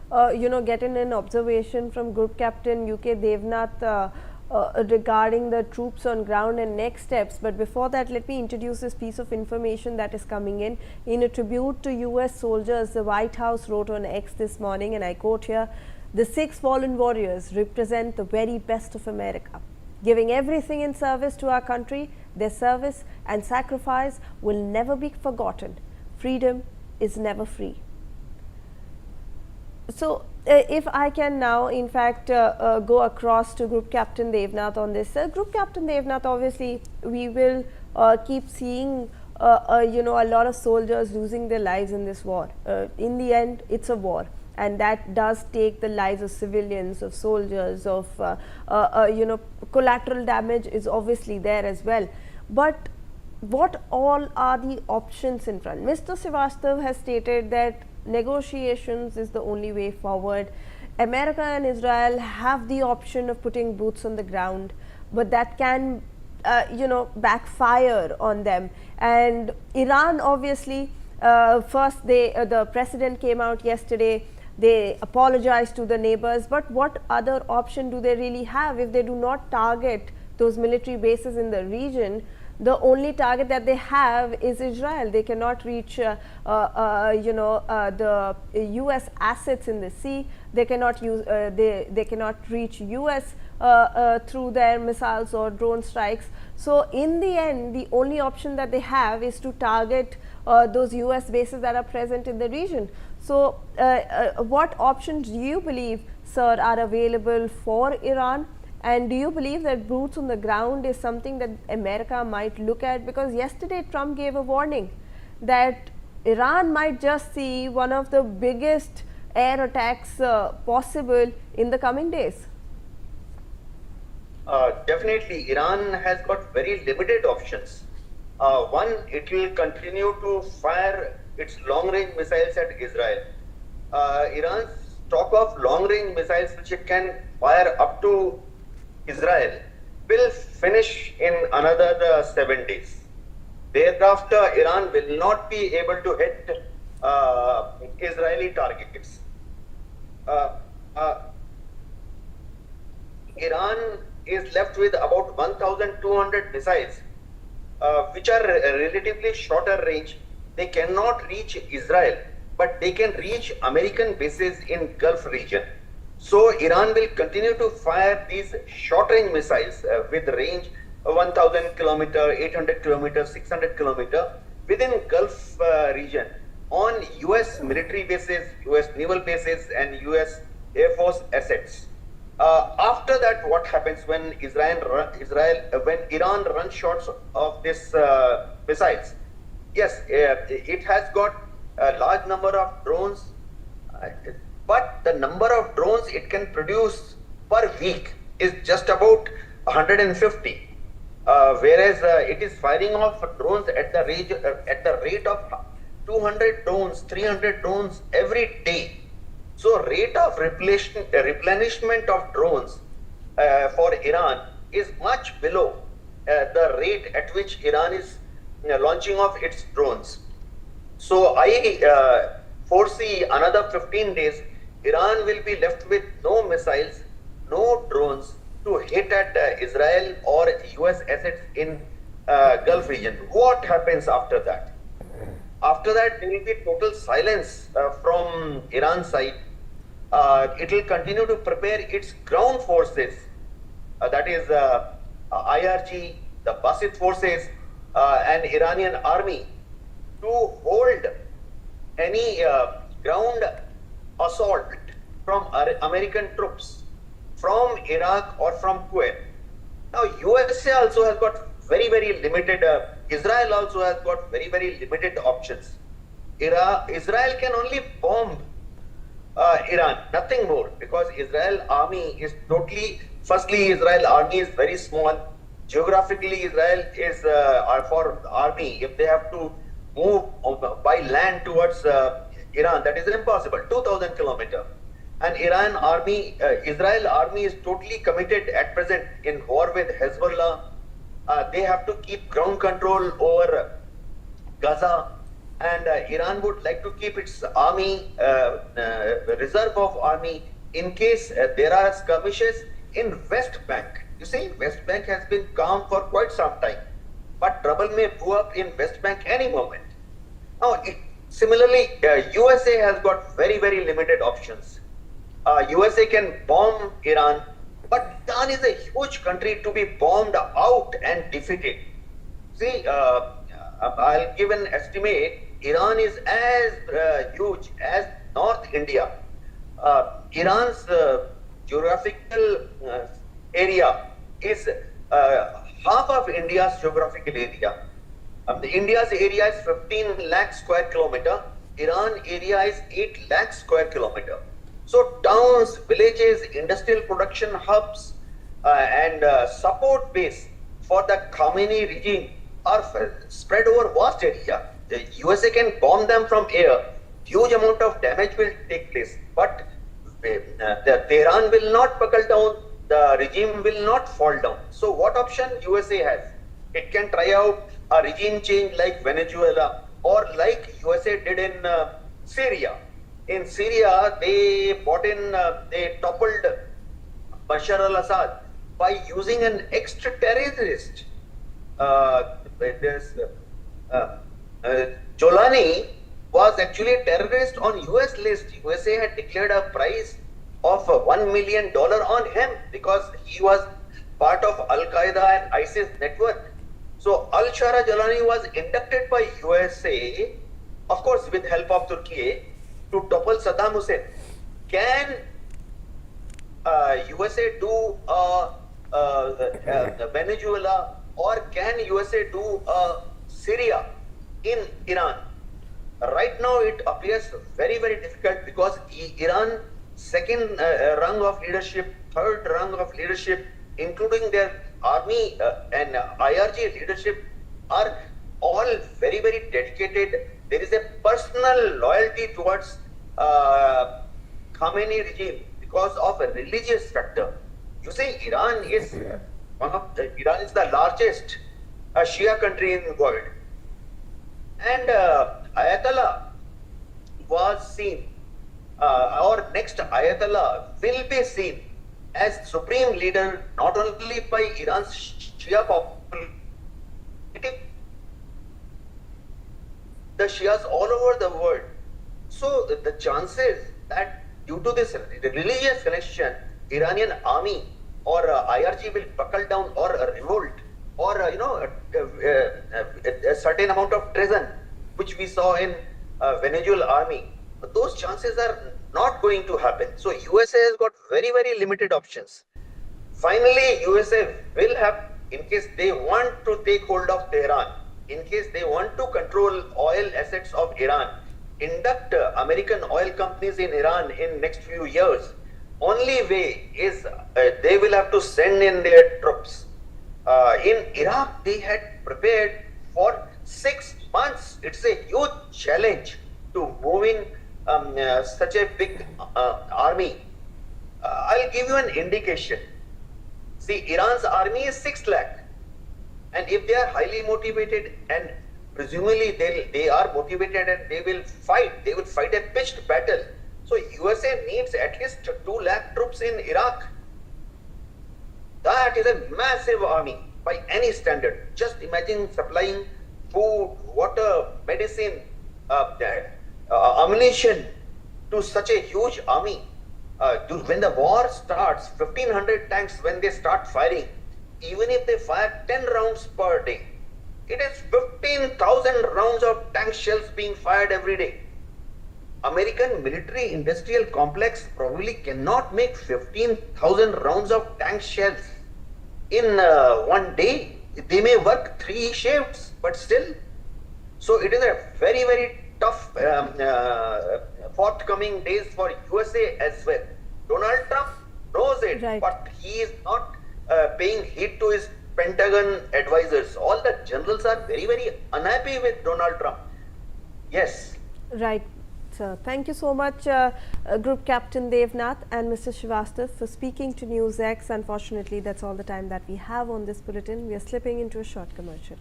getting an observation from Group Captain UK Devnath regarding the troops on ground and next steps. But before that, let me introduce this piece of information that is coming in. In a tribute to US soldiers, the White House wrote on X this morning, and I quote here, "The 6 fallen warriors represent the very best of America. Giving everything in service to our country, their service and sacrifice will never be forgotten. Freedom is never free." So, if I can now in fact go across to Group Captain Devnath on this. Group Captain Devnath, obviously we will keep seeing a lot of soldiers losing their lives in this war. In the end, it's a war, and that does take the lives of civilians, of soldiers, of collateral damage is obviously there as well. But what all are the options in front? Mr. Srivastav has stated that negotiations is the only way forward. America and Israel have the option of putting boots on the ground, but that can backfire on them. And Iran, obviously, first the president came out yesterday, they apologized to the neighbors, but what other option do they really have if they do not target those military bases in the region? The only target that they have is Israel. They cannot reach the US assets in the sea. They cannot use they cannot reach US through their missiles or drone strikes. So in the end, the only option that they have is to target those US bases that are present in the region. So what options do you believe, sir, are available for Iran? And do you believe that boots on the ground is something that America might look at? Because yesterday Trump gave a warning that Iran might just see one of the biggest air attacks possible in the coming days. Definitely, Iran has got very limited options. One, it will continue to fire its long-range missiles at Israel. Iran's stock of long-range missiles, which it can fire up to Israel, will finish in another 7 days. Thereafter, Iran will not be able to hit Israeli targets. Iran is left with about 1,200 missiles, which are relatively shorter range. They cannot reach Israel, but they can reach American bases in Gulf region. So Iran will continue to fire these short-range missiles with range 1,000 kilometer, 800 kilometer, 600 kilometer within Gulf region on US military bases, US naval bases, and US Air Force assets. After that, what happens when when Iran runs short of these missiles? Yes, it has got a large number of drones. But the number of drones it can produce per week is just about 150, whereas it is firing off drones at the rate of 200 drones, 300 drones every day. So rate of replenishment of drones for Iran is much below the rate at which Iran is launching off its drones. So I foresee another 15 days. Iran will be left with no missiles, no drones to hit at Israel or US assets in Gulf region. What happens after that? After that, there will be total silence from Iran's side. It will continue to prepare its ground forces, that is IRG, the Basit forces, and Iranian army to hold any ground assault from American troops from Iraq or from Kuwait. Now, USA also has got very limited, Israel also has got very limited options. Israel can only bomb Iran, nothing more, because Israel army is firstly, Israel army is very small. Geographically, Israel is for army, if they have to move by land towards Iran, that is impossible, 2,000 kilometers. And Israel army is totally committed at present in war with Hezbollah. They have to keep ground control over Gaza. and Iran would like to keep its army, reserve of army, in case there are skirmishes in West Bank. You see, West Bank has been calm for quite some time, but trouble may blow up in West Bank any moment. Now, similarly, USA has got very limited options. USA can bomb Iran, but Iran is a huge country to be bombed out and defeated. See, I'll give an estimate. Iran is as huge as North India. Iran's geographical area is half of India's geographical area. India's area is 15 lakh square kilometer. Iran area is 8 lakh square kilometer. So towns, villages, industrial production hubs, and support base for the Khamenei regime are spread over vast area. The USA can bomb them from air. Huge amount of damage will take place, but the Tehran will not buckle down. The regime will not fall down. So what option USA has? It can try out a regime change like Venezuela, or like USA did in Syria. In Syria, they toppled Bashar al-Assad by using an extraterrorist. Jolani was actually a terrorist on US list. USA had declared a price of $1 million on him because he was part of Al-Qaeda and ISIS network. So Al-Shara Jolani was inducted by USA, of course with help of Turkey, to topple Saddam Hussein. Can USA do Venezuela, or can USA do Syria in Iran? Right now it appears very difficult because Iran second rung of leadership, third rung of leadership, including their army and IRG leadership, are all very dedicated. There is a personal loyalty towards Khamenei regime because of a religious factor. You see, Iran is the largest Shia country in the world, and Ayatollah was seen, or next Ayatollah will be seen as supreme leader not only by Iran's Shia population, the Shias all over the world. So the chances that due to this religious connection, Iranian army or IRG will buckle down or revolt, or a certain amount of treason, which we saw in Venezuelan army, those chances are not going to happen. So USA has got very limited options. Finally, USA will have, in case they want to take hold of Tehran, in case they want to control oil assets of Iran, induct American oil companies in Iran in next few years, only way is they will have to send in their troops. In Iraq, they had prepared for 6 months. It's a huge challenge to move in such a big army. I'll give you an indication. See, Iran's army is 6 lakh, and if they are highly motivated, and presumably they are motivated and they will fight a pitched battle. So USA needs at least 2 lakh troops in Iraq. That is a massive army by any standard. Just imagine supplying food, water, medicine, ammunition to such a huge army. When the war starts, 1500 tanks, when they start firing, even if they fire 10 rounds per day, it is 15,000 rounds of tank shells being fired every day. American military industrial complex probably cannot make 15,000 rounds of tank shells in one day. They may work 3 shifts, but still. So it is a very tough forthcoming days for USA as well. Donald Trump knows it, right, but he is not paying heed to his Pentagon advisors. All the generals are very unhappy with Donald Trump. Yes. Right. Sir, thank you so much, Group Captain Devnath and Mr. Srivastav, for speaking to NewsX. Unfortunately, that's all the time that we have on this bulletin. We are slipping into a short commercial.